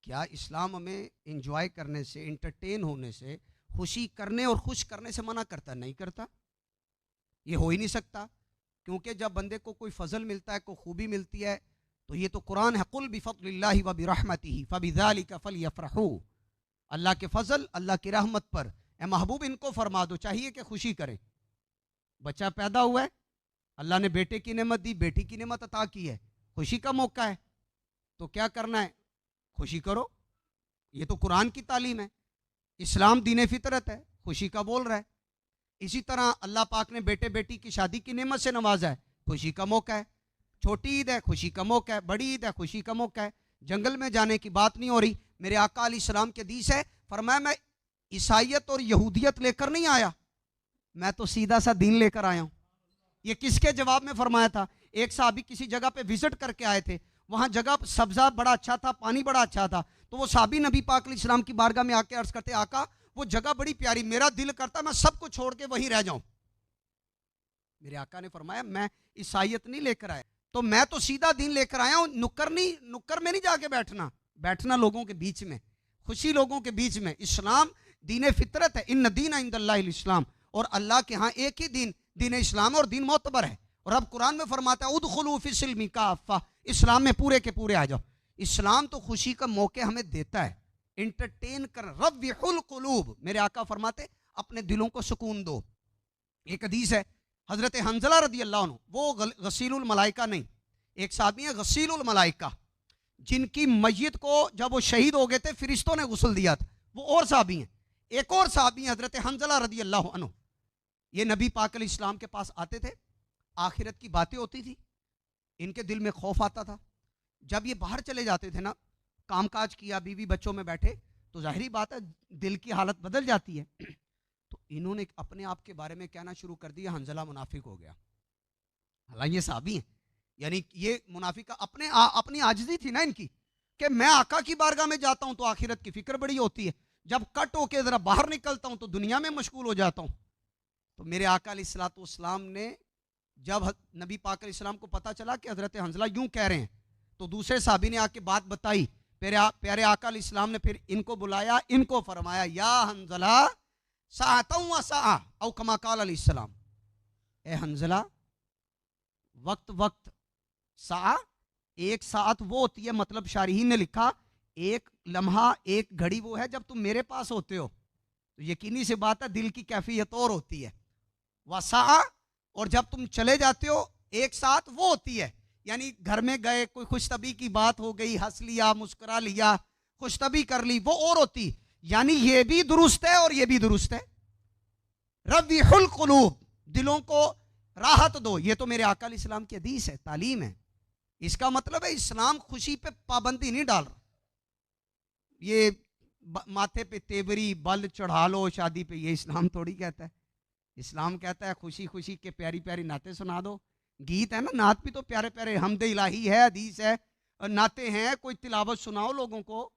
क्या इस्लाम हमें इंजॉय करने से, इंटरटेन होने से, खुशी करने और खुश करने से मना करता? नहीं करता। ये हो ही नहीं सकता, क्योंकि जब बंदे को कोई फजल मिलता है, कोई खूबी मिलती है, तो ये तो कुरान है, कुल बिफज़लिल्लाहि व बिरहमतिही फबिज़ालिका फलयफ़रहू। अल्लाह के फजल, अल्लाह की रहमत पर ए महबूब इनको फरमा दो, चाहिए कि खुशी करें। बच्चा पैदा हुआ है, अल्लाह ने बेटे की नेमत दी, बेटी की नेमत अता की है, खुशी का मौका है, तो क्या करना है? खुशी करो। ये तो कुरान की तालीम है, इस्लाम दीन फितरत है, खुशी का बोल रहा है। इसी तरह अल्लाह पाक ने बेटे बेटी की शादी की नेमत से नवाजा है, खुशी का मौका है। छोटी ईद है, खुशी का मौका है। बड़ी ईद है, खुशी का मौका है। जंगल में जाने की बात नहीं हो रही। मेरे आका अलैहिस्सलाम के हदीस है, फरमाया मैं ईसाइयत और यहूदियत लेकर नहीं आया, मैं तो सीधा सा दीन लेकर आया हूं। ये किसके जवाब में फरमाया था? एक साहबी किसी जगह पे विजिट करके आए थे, वहां जगह सब्जा बड़ा अच्छा था, पानी बड़ा अच्छा था, तो वो साहबी नबी पाक अलैहिस्सलाम की बारगाह में आके अर्ज करते, आका वो जगह बड़ी प्यारी, मेरा दिल करता मैं सब कुछ छोड़ के वहीं रह जाऊं। मेरे आका ने फरमाया मैं ईसाइयत नहीं लेकर आया, तो मैं तो सीधा दीन लेकर आया हूं। नुक्कर नहीं, नुक्कर में नहीं जाके बैठना, बैठना लोगों के बीच में, खुशी लोगों के बीच में। इस्लाम दीन फितरत है, इन दीन इंदल्लाहिल इस्लाम, और अल्लाह के यहाँ एक ही दीन, दीन इस्लाम, और दीन मोतबर है। और अब कुरान में फरमाता है उदखुलू फिस्सिल्मी काफ़ा, इस्लाम में पूरे के पूरे आ जाओ। इस्लाम तो खुशी का मौका हमें देता है, इंटरटेन कर, रव्विहुल कुलूब। मेरे आका फरमाते अपने दिलों को सुकून दो। एक हदीस है, हजरत हंजला रदी अल्लाह अन्हु, वो गसीलुल मलाइका नहीं, एक साहबी है गसीलुल मलाइका, जिनकी मैयत को जब वो शहीद हो गए थे फिरिश्तों ने गुस्ल दिया था, वो और साहबी हैं। एक और साहबी हैं हजरत हंजला रदी अल्लाह अन्हु। ये नबी पाक अलैहिस्सलाम के पास आते थे, आखिरत की बातें होती थी, इनके दिल में खौफ आता था। जब ये बाहर चले जाते थे ना, कामकाज किया, बीवी बच्चों में बैठे, तो जाहिर बात है दिल की हालत बदल जाती है। तो इन्होंने अपने आप के बारे में कहना शुरू कर दिया, हंजला मुनाफिक हो गया। हालांकि ये साहबी हैं, यानी ये मुनाफिक अपनी आजिज़ी थी ना इनकी, कि मैं आका की बारगाह में जाता हूं तो आखिरत की फिक्र बड़ी होती है, जब कट होके जरा बाहर निकलता हूं तो दुनिया में मशगूल हो जाता हूं। तो मेरे आका अलैहिस्सलाम ने, जब नबी पाक अलैहिस्सलाम को पता चला कि हजरत हंजला यूं कह रहे हैं, तो दूसरे साहबी ने आके बात बताई। प्यारे आका अलैहिस्सलाम ने फिर इनको बुलाया, इनको फरमाया या हंजला साअतन व साअ औ कमा क़ाल अलैहिस्सलाम, ए हंजला वक्त वक्त, सा एक साथ वो होती है, मतलब शारहीन ने लिखा एक लम्हा, एक घड़ी वो है जब तुम मेरे पास होते हो, तो यकीनी सी बात है दिल की कैफियत और होती है। वसा, और जब तुम चले जाते हो एक साथ वो होती है, यानी घर में गए, कोई खुशतबी की बात हो गई, हंस लिया, मुस्कुरा लिया, खुशतबी कर ली, वो और होती। यानी ये भी दुरुस्त है और ये भी दुरुस्त है। रव्विहुल कुलूब, दिलों को राहत दो, ये तो मेरे आका अलैहिस्सलाम की हदीस है, तालीम है। इसका मतलब है इस्लाम खुशी पे पाबंदी नहीं डाल रहा। ये माथे पे तेवरी बल चढ़ा लो शादी पे, ये इस्लाम थोड़ी कहता है। इस्लाम कहता है खुशी खुशी के प्यारी प्यारी नाते सुना दो। गीत है ना, नात भी तो प्यारे प्यारे, हमदे इलाही है, हदीस है, और नाते हैं, कोई तिलावत सुनाओ लोगों को,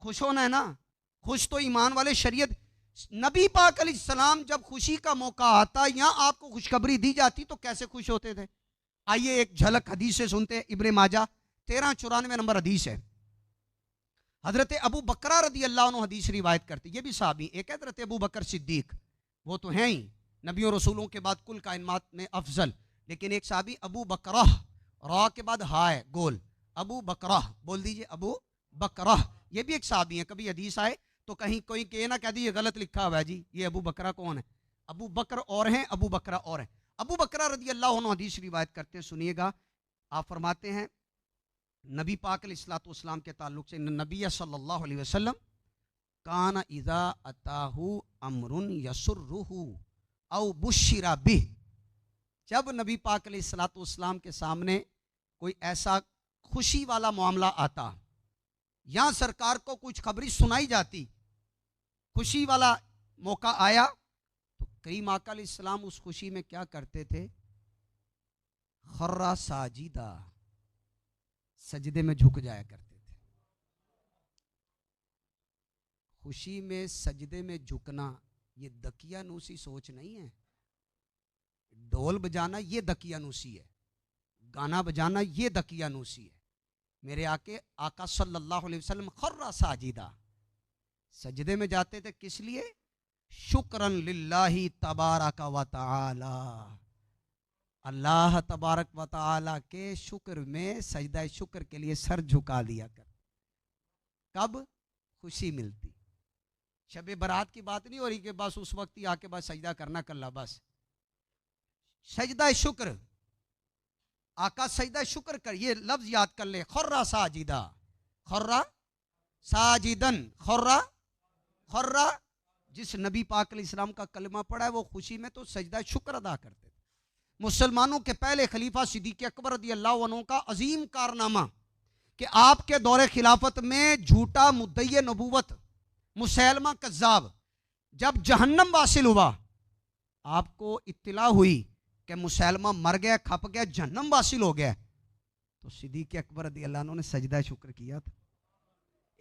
खुश होना है ना। खुश तो ईमान वाले, शरीयत, नबी पाक अलैहिस्सलाम जब खुशी का मौका आता या आपको खुशखबरी दी जाती तो कैसे खुश होते थे? आइए एक झलक हदीस से सुनते हैं। इब्ने माजा 1394 नंबर हदीस है। हजरत अबू बकरा रदी अल्लाह अन्हु हदीस रिवायत करते, ये भी साहबी। एक है हजरत अबू बकर सिद्दीक, वो तो हैं ही नबियों रसूलों के बाद कुल कायनात में अफजल, लेकिन एक साहबी अबू बकरा, रा के बाद हा है गोल, अबू बकरा बोल दीजिए, अबू बकरा, ये भी एक साहबी है। कभी हदीस आए तो कहीं कोई कहे ना, कह दी ये गलत लिखा हुआ है जी, ये अबू बकरा कौन है? अबू बकर और हैं, अबू बकरा और हैं। अबू बकरा रदी अल्लाह अन्हु हदीस रिवायत करते हैं, सुनिएगा। आप फरमाते हैं नबी पाक अलैहिस्सलाम के ताल्लुक से, नबी सल्लल्लाहु अलैहि वसल्लम काना इज़ा अताहु अमरुन यसुर्रुहु औ बुश्शिरा बिह, जब नबी पाक अलैहिस्सलाम के सामने कोई ऐसा खुशी वाला मामला आता या सरकार को कुछ खबरी सुनाई जाती, खुशी वाला मौका आया, तो करीम आका अलैहिस्सलाम उस खुशी में क्या करते थे? खर्रा साजिदा, सजदे में झुक जाया करते थे। खुशी में सजदे में झुकना ये दकियानूसी सोच नहीं है। ढोल बजाना ये दकियानूसी है, गाना बजाना ये दकियानूसी है। मेरे आका सल्लल्लाहु अलैहि वसल्लम खर्रा साजिदा, सजदे में जाते थे किस लिए? शुक्रन लिल्लाही तबारक व तआला, अल्लाह तबारक व तआला के शुक्र में सजदा शुक्र के लिए सर झुका दिया कर। कब? खुशी मिलती। शबे बारात की बात नहीं हो रही कि बस उस वक्त ही आके बस सजदा करना कर ला, बस सजदा शुक्र, आका सजदा शुक्र कर, ये लफ्ज याद कर ले, खर्रा साजिदा, खर्रा साजिदन, खर्रा खर्रा, जिस नबी पाक अलैहिस्सलाम का कलमा पढ़ा है वो खुशी में तो सजदा शुक्र अदा करते थे। मुसलमानों के पहले खलीफा सिद्दीक़ अकबर रज़ियल्लाहु अन्हु का अजीम कारनामा कि आपके दौरे खिलाफत में झूठा मुद्दई नबूवत मुसैलमा कज़्ज़ाब जब जहन्नम वासिल हुआ, आपको इत्तला हुई कि मुसैलमा मर गया, खप गया, जहन्नम वासिल हो गया, तो सिद्दीक़ अकबर रज़ियल्लाहु अन्हु ने सजदा शुक्र किया था।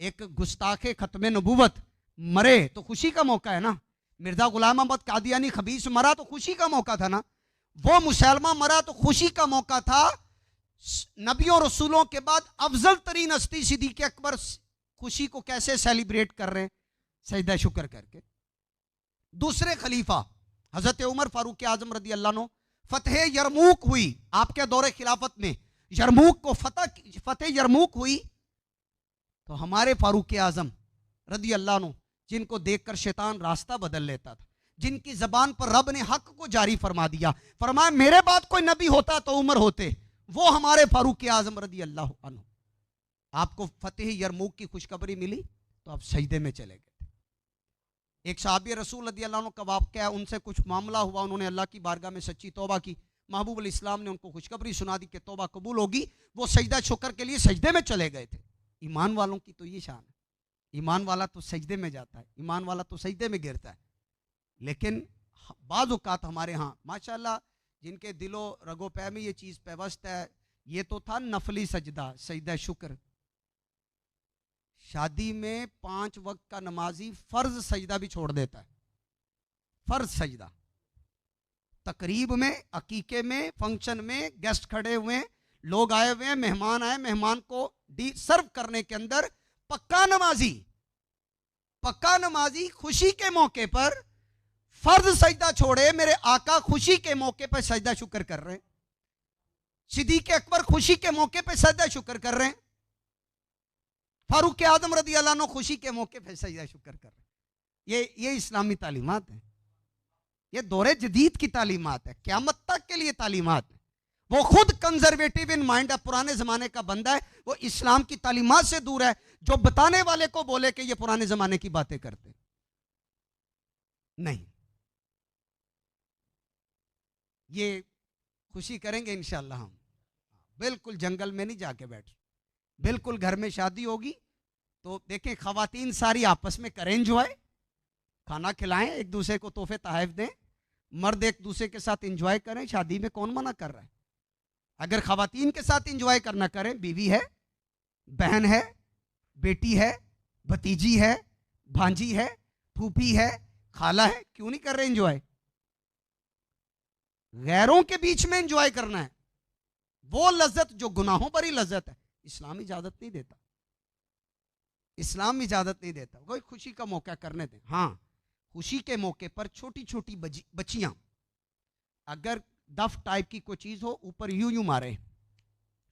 एक गुस्ताखे खत्मे नबूवत मरे तो खुशी का मौका है ना। मिर्जा गुलाम अहमद कादियानी खबीस मरा तो खुशी का मौका था ना। वो मुसलमान मरा तो खुशी का मौका था। नबियों रसूलों के बाद अफजल तरीन हस्ती सिद्दीक़ अकबर खुशी को कैसे सेलिब्रेट कर रहे हैं? सजदा शुक्र करके। दूसरे खलीफा हजरत उमर फारूक आजम रदी अल्लाह अन्हु, फतेह यरमूक हुई आपके दौरे खिलाफत में, यरमूक को फतेह यरमूक हुई तो हमारे फारूक आजम रदी अल्लाह अन्हु, जिनको देखकर शैतान रास्ता बदल लेता था, जिनकी जबान पर रब ने हक को जारी फरमा दिया, फरमाया मेरे बाद कोई नबी होता तो उमर होते, वो हमारे फारूक आजम रदी अल्लाह अन्हु। आपको फतेह यरमूक की खुशखबरी मिली तो आप सजदे में चले गए। एक सहाबी रसूल रज़ी अल्लाह अन्हु का वाक़या, उनसे कुछ मामला हुआ, उन्होंने अल्लाह की बारगाह में सच्ची तौबा की, महबूब अलैहिस्सलाम ने उनको खुशखबरी सुना दी कि तौबा कबूल होगी, वो सजदा शुक्र के लिए सजदे में चले गए थे। ईमान वालों की तो ये शान है, ईमान वाला तो सजदे में जाता है, ईमान वाला तो सजदे में गिरता है। लेकिन बाज़ औक़ात हमारे यहाँ माशाअल्लाह जिनके दिलो रगो पै में ये चीज़ पैवस्त है, ये तो था नफली सजदा, सजदा शुक्र। शादी में 5 वक्त का नमाजी फर्ज सजदा भी छोड़ देता है, फर्ज सजदा। तकरीब में, अकीके में, फंक्शन में, गेस्ट खड़े हुए, लोग आए हुए हैं, मेहमान आए, मेहमान को सर्व करने के अंदर पक्का नमाजी खुशी के मौके पर फर्ज सजदा छोड़े, मेरे आका खुशी के मौके पर सजदा शुक्र कर रहे हैं। सिद्दीक़ अकबर खुशी के मौके पर सजदा शुक्र कर रहे हैं। फारूक आजम रदी अल्लाह अन्हु खुशी के मौके पर सजदा शुक्र कर रहे हैं। ये इस्लामी तालीमात है, ये दौरे जदीद की तालीमात है, क़यामत तक के लिए तालीमात है। वो खुद कंजर्वेटिव इन माइंड है, पुराने जमाने का बंदा है, वो इस्लाम की तालीमात से दूर है। जो बताने वाले को बोले कि ये पुराने जमाने की बातें करते नहीं, ये खुशी करेंगे इंशाअल्लाह। हम बिल्कुल जंगल में नहीं जाके बैठ, बिल्कुल घर में शादी होगी तो देखें खवातीन सारी आपस में करें एंजॉय, खाना खिलाएं, एक दूसरे को तोहफे तहफ़ दें, मर्द एक दूसरे के साथ एंजॉय करें। शादी में कौन मना कर रहा है? अगर खवातीन के साथ एंजॉय करना करें, बीवी है, बहन है, बेटी है, भतीजी है, भांजी है, फूफी है, खाला है, क्यों नहीं कर रहे एंजॉय? गैरों के बीच में एंजॉय करना है, वो लज्जत जो गुनाहों भरी लज्जत है, इस्लाम इजाजत नहीं देता, इस्लाम इजाजत नहीं देता। कोई खुशी का मौका करने दें। हाँ, खुशी के मौके पर छोटी छोटी बच्चियां अगर दफ टाइप की कोई चीज हो, ऊपर यूं यूं मारे,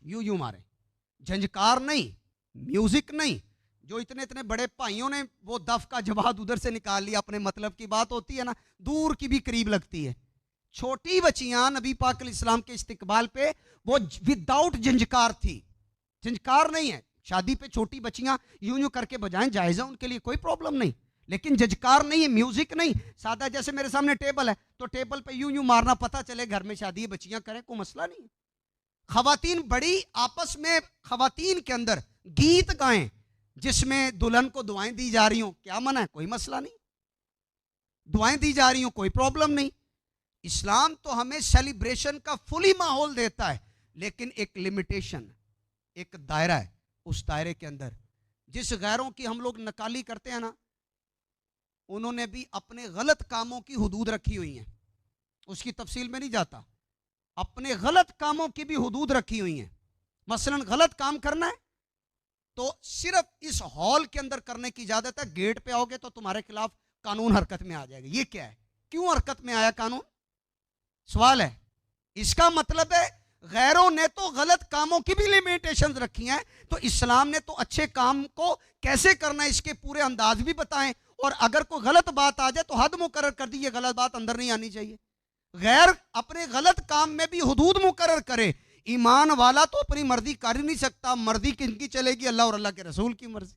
यूं यूं मारे, झंझकार नहीं, म्यूजिक नहीं। जो इतने इतने बड़े भाइयों ने वो दफ का जवाब उधर से निकाल लिया, अपने मतलब की बात होती है ना, दूर की भी करीब लगती है। छोटी बच्चियां नबी पाक अलैहिस्सलाम के इस्तिकबाल पे वो विदाउट झंझकार थी, झंझकार नहीं है। शादी पे छोटी बच्चियां यूं यूं करके बजाएं, जायज़ है, उनके लिए कोई प्रॉब्लम नहीं, लेकिन झंझकार नहीं है, म्यूजिक नहीं। सादा जैसे मेरे सामने टेबल है तो टेबल पे यूं यूं मारना, पता चले घर में शादी है, बच्चियां करें, कोई मसला नहीं है। खवातीन बड़ी आपस में खवातीन के अंदर गीत गाएं जिसमें दुल्हन को दुआएं दी जा रही हो, क्या मना है? कोई मसला नहीं, दुआएं दी जा रही हो, कोई प्रॉब्लम नहीं। इस्लाम तो हमें सेलिब्रेशन का फुली माहौल देता है, लेकिन एक लिमिटेशन, एक दायरा है, उस दायरे के अंदर जिस गैरों की हम लोग नकाली करते हैं ना, उन्होंने भी अपने गलत कामों की हुदूद रखी हुई हैं। उसकी तफसील में नहीं जाता, अपने गलत कामों की भी हुदूद रखी हुई हैं। मसलन गलत काम करना है तो सिर्फ इस हॉल के अंदर करने की इजाजत है, गेट पे आओगे तो तुम्हारे खिलाफ कानून हरकत में आ जाएगा। ये क्या है? क्यों हरकत में आया कानून? सवाल है। इसका मतलब है गैरों ने तो गलत कामों की भी लिमिटेशंस रखी हैं, तो इस्लाम ने तो अच्छे काम को कैसे करना है इसके पूरे अंदाज भी बताएं, और अगर कोई गलत बात आ जाए तो हद मुकर्रर कर दी, ये गलत बात अंदर नहीं आनी चाहिए। गैर अपने गलत काम में भी हुदूद मुकर्रर करे। ईमान वाला तो अपनी मर्जी कर ही नहीं सकता, मर्जी किनकी चलेगी? अल्लाह और अल्लाह के रसूल की मर्जी।